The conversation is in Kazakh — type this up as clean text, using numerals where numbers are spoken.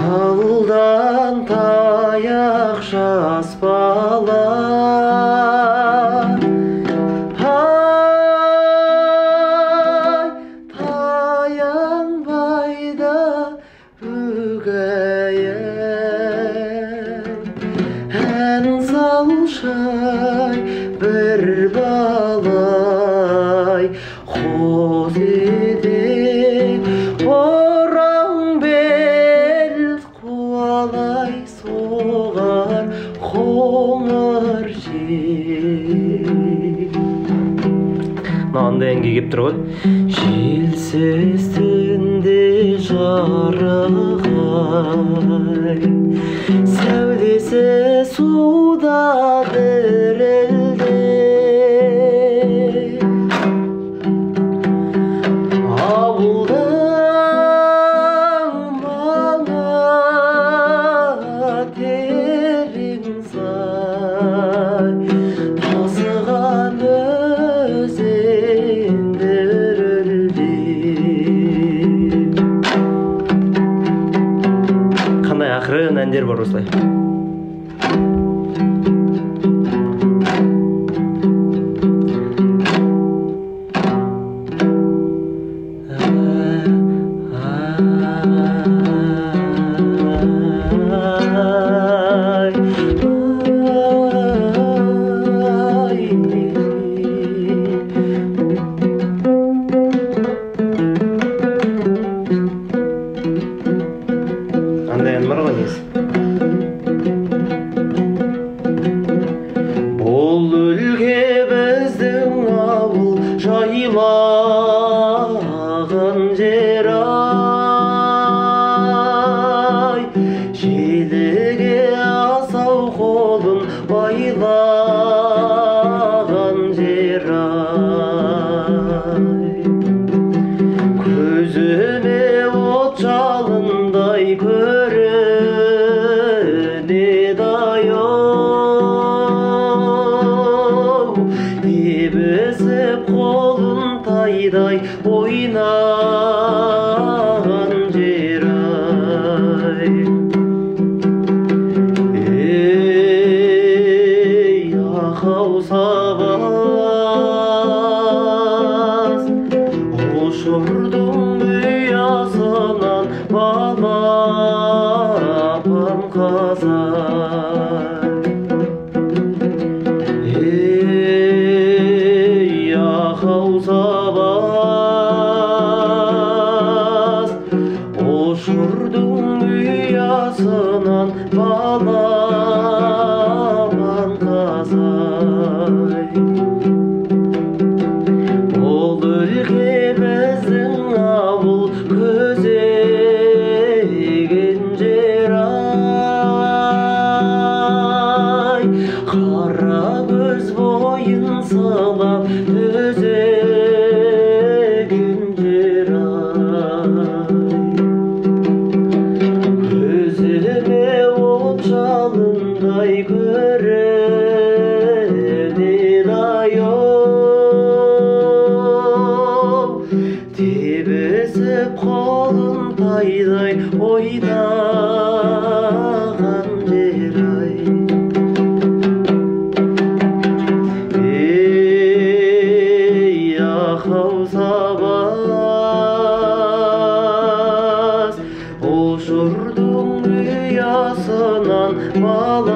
Ауылдан таяқ жас бала, ай, таянбай да өгейін. Ән салшай бір балай, қоз етек ораң бел қуалай соғар қоңыр жел. Мынандай әнге келіп тұр ғой. Желсіз түнде жарығай, сәулесі суда дірілдей. Ауылдан маңа терең сай, тасыған өзен дірілдей. Қандай ақырын әндер бар осылай. Андай ән бар ғой негізі. Бұл өлке біздің ауыл жайлаған жер ай, желіге асау қолын байлаған жер ай. Көзіме от жалындай көрінеді ай-оу, тебізіп қолын тайдай ойнаған жер ай. Ей, ақау сабаз, ұшырдың ұясынан балапан қазай. Ей, ақау сабаз, ұшырдың ұясынан балапан қазай. Ол өлке біздің ауыл көзеген жер ай, қара көз бойын сылап төзеген жер ай. Көзіме от жалындай көрінеді ай-оу, тебізіп қолын тайдай ойнаған жер ай. Ей, ақау сабаз, ұшырдың ұясынан бала